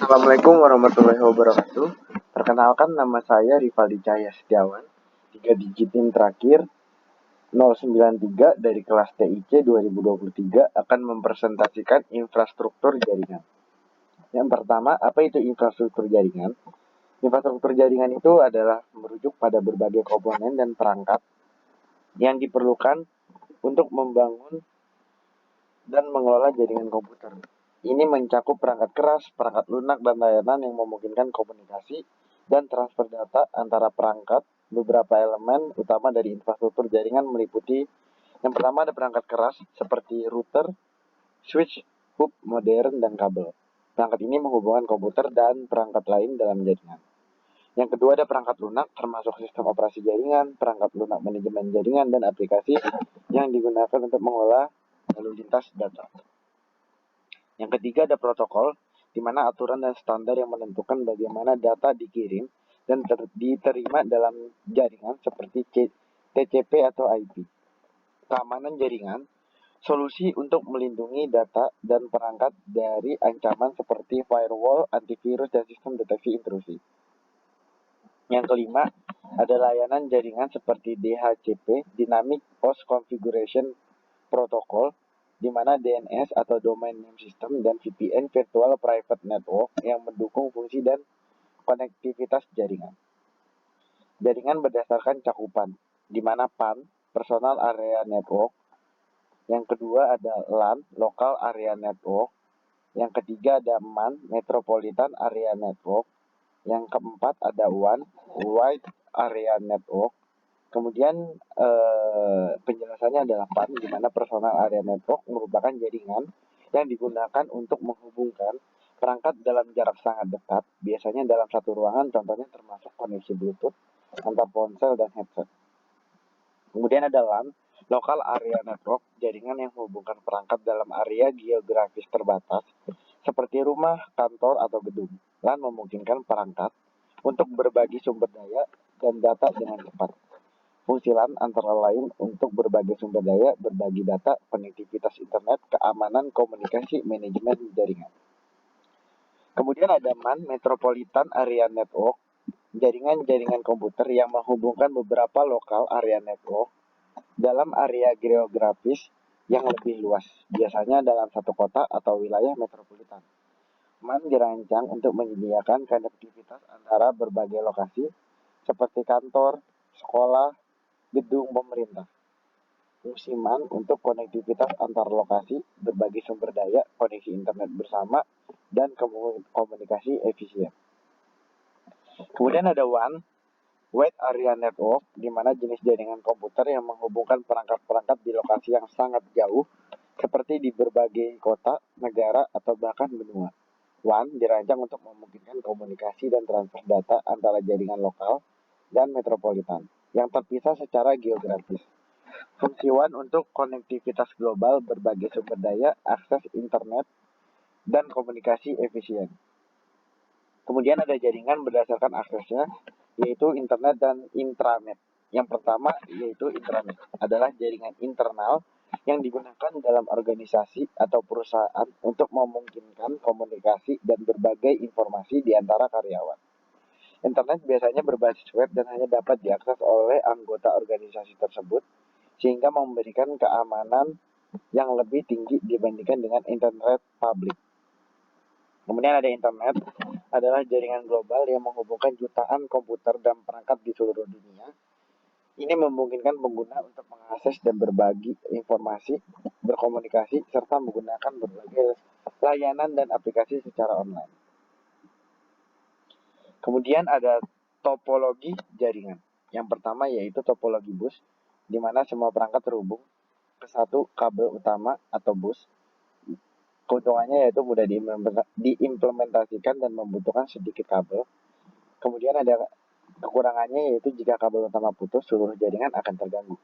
Assalamualaikum warahmatullahi wabarakatuh. Perkenalkan, nama saya Rivaldi Cahya Setiawan, 3 digit NIM terakhir 093 dari kelas TIC 2023 akan mempresentasikan infrastruktur jaringan. Yang pertama, apa itu infrastruktur jaringan? Infrastruktur jaringan itu adalah merujuk pada berbagai komponen dan perangkat yang diperlukan untuk membangun dan mengelola jaringan komputer. Ini mencakup perangkat keras, perangkat lunak, dan layanan yang memungkinkan komunikasi dan transfer data antara perangkat. Beberapa elemen utama dari infrastruktur jaringan meliputi yang pertama ada perangkat keras seperti router, switch, hub, modem, dan kabel. Perangkat ini menghubungkan komputer dan perangkat lain dalam jaringan. Yang kedua ada perangkat lunak termasuk sistem operasi jaringan, perangkat lunak manajemen jaringan, dan aplikasi yang digunakan untuk mengelola lalu lintas data. Yang ketiga ada protokol, di mana aturan dan standar yang menentukan bagaimana data dikirim dan diterima dalam jaringan seperti TCP atau IP. Keamanan jaringan, solusi untuk melindungi data dan perangkat dari ancaman seperti firewall, antivirus, dan sistem deteksi intrusi. Yang kelima, ada layanan jaringan seperti DHCP, Dynamic Host Configuration Protocol, di mana DNS atau Domain Name System, dan VPN, Virtual Private Network, yang mendukung fungsi dan konektivitas jaringan. Jaringan berdasarkan cakupan, di mana PAN, Personal Area Network. Yang kedua ada LAN, Local Area Network. Yang ketiga ada MAN, Metropolitan Area Network. Yang keempat ada WAN, Wide Area Network. Kemudian penjelasannya adalah PAN, di mana Personal Area Network merupakan jaringan yang digunakan untuk menghubungkan perangkat dalam jarak sangat dekat, biasanya dalam satu ruangan, contohnya termasuk koneksi Bluetooth antar ponsel dan headset. Kemudian ada LAN, Local Area Network, jaringan yang menghubungkan perangkat dalam area geografis terbatas, seperti rumah, kantor, atau gedung. LAN memungkinkan perangkat untuk berbagi sumber daya dan data dengan cepat. Fungsi LAN antara lain untuk berbagi sumber daya, berbagi data, konektivitas internet, keamanan, komunikasi, manajemen jaringan. Kemudian ada MAN, Metropolitan Area Network, jaringan-jaringan komputer yang menghubungkan beberapa lokal area network dalam area geografis yang lebih luas, biasanya dalam satu kota atau wilayah metropolitan. MAN dirancang untuk menyediakan konektivitas antara berbagai lokasi seperti kantor, sekolah, gedung pemerintah. Fungsi MAN untuk konektivitas antar lokasi, berbagi sumber daya, koneksi internet bersama, dan komunikasi efisien. Kemudian ada WAN, Wide Area Network, di mana jenis jaringan komputer yang menghubungkan perangkat-perangkat di lokasi yang sangat jauh, seperti di berbagai kota, negara, atau bahkan benua. WAN dirancang untuk memungkinkan komunikasi dan transfer data antara jaringan lokal dan metropolitan yang terpisah secara geografis. Fungsi WAN untuk konektivitas global, berbagai sumber daya, akses internet, dan komunikasi efisien. Kemudian ada jaringan berdasarkan aksesnya, yaitu internet dan intranet. Yang pertama yaitu intranet, adalah jaringan internal yang digunakan dalam organisasi atau perusahaan untuk memungkinkan komunikasi dan berbagai informasi di antara karyawan. Internet biasanya berbasis web dan hanya dapat diakses oleh anggota organisasi tersebut, sehingga memberikan keamanan yang lebih tinggi dibandingkan dengan internet publik. Kemudian ada internet, adalah jaringan global yang menghubungkan jutaan komputer dan perangkat di seluruh dunia. Ini memungkinkan pengguna untuk mengakses dan berbagi informasi, berkomunikasi, serta menggunakan berbagai layanan dan aplikasi secara online. Kemudian ada topologi jaringan. Yang pertama yaitu topologi bus, di mana semua perangkat terhubung ke satu kabel utama atau bus. Keuntungannya yaitu mudah diimplementasikan dan membutuhkan sedikit kabel. Kemudian ada kekurangannya yaitu jika kabel utama putus, seluruh jaringan akan terganggu.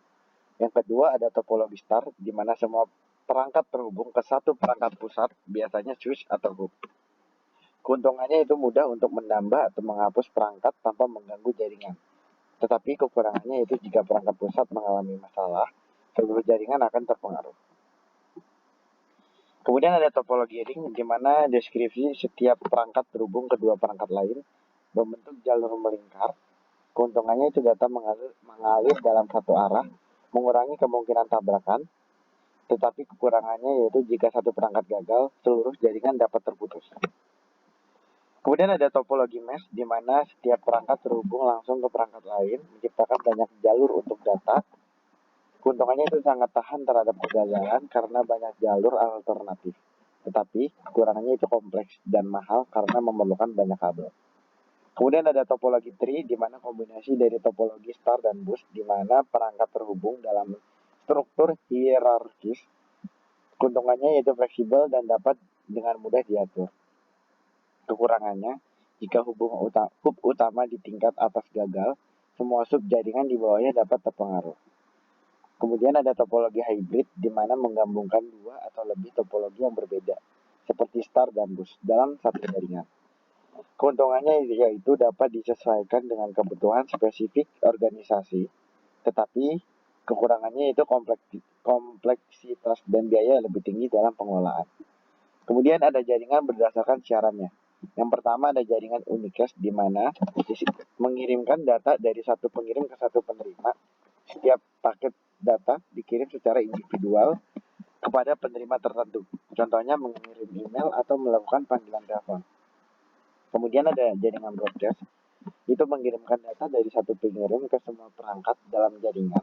Yang kedua ada topologi star, di mana semua perangkat terhubung ke satu perangkat pusat, biasanya switch atau hub. Keuntungannya itu mudah untuk menambah atau menghapus perangkat tanpa mengganggu jaringan. Tetapi kekurangannya itu jika perangkat pusat mengalami masalah, seluruh jaringan akan terpengaruh. Kemudian ada topologi ring, di mana deskripsi setiap perangkat terhubung kedua perangkat lain membentuk jalur melingkar. Keuntungannya itu data mengalir dalam satu arah, mengurangi kemungkinan tabrakan, tetapi kekurangannya yaitu jika satu perangkat gagal, seluruh jaringan dapat terputus. Kemudian ada topologi mesh, di mana setiap perangkat terhubung langsung ke perangkat lain, menciptakan banyak jalur untuk data. Keuntungannya itu sangat tahan terhadap kegagalan karena banyak jalur alternatif. Tetapi kekurangannya itu kompleks dan mahal karena memerlukan banyak kabel. Kemudian ada topologi tree, di mana kombinasi dari topologi star dan bus, di mana perangkat terhubung dalam struktur hierarkis. Keuntungannya yaitu fleksibel dan dapat dengan mudah diatur. Kekurangannya, jika hub utama di tingkat atas gagal, semua sub jaringan di bawahnya dapat terpengaruh. Kemudian ada topologi hybrid, di mana menggabungkan dua atau lebih topologi yang berbeda, seperti star dan bus, dalam satu jaringan. Keuntungannya yaitu dapat disesuaikan dengan kebutuhan spesifik organisasi, tetapi kekurangannya itu kompleksitas dan biaya lebih tinggi dalam pengelolaan. Kemudian ada jaringan berdasarkan siarannya. Yang pertama ada jaringan unicast, di mana mengirimkan data dari satu pengirim ke satu penerima. Setiap paket data dikirim secara individual kepada penerima tertentu. Contohnya mengirim email atau melakukan panggilan telepon. Kemudian ada jaringan broadcast, itu mengirimkan data dari satu pengirim ke semua perangkat dalam jaringan.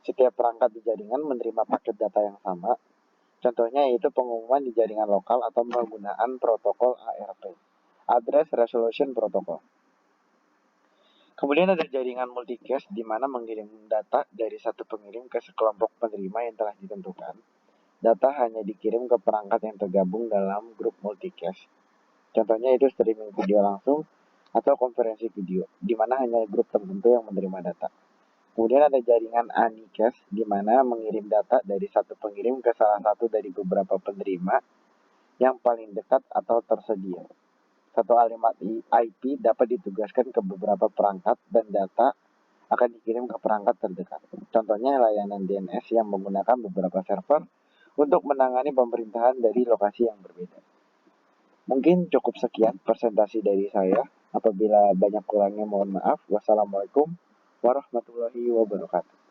Setiap perangkat di jaringan menerima paket data yang sama. Contohnya yaitu pengumuman di jaringan lokal atau penggunaan protokol ARP, Address Resolution Protocol. Kemudian ada jaringan multicast, di mana mengirim data dari satu pengirim ke sekelompok penerima yang telah ditentukan. Data hanya dikirim ke perangkat yang tergabung dalam grup multicast. Contohnya itu streaming video langsung atau konferensi video, di mana hanya grup tertentu yang menerima data. Kemudian ada jaringan unicast, di mana mengirim data dari satu pengirim ke salah satu dari beberapa penerima yang paling dekat atau tersedia. Satu alamat IP dapat ditugaskan ke beberapa perangkat dan data akan dikirim ke perangkat terdekat. Contohnya layanan DNS yang menggunakan beberapa server untuk menangani pemerintahan dari lokasi yang berbeda. Mungkin cukup sekian presentasi dari saya. Apabila banyak kurangnya mohon maaf. Wassalamualaikum warahmatullahi wabarakatuh.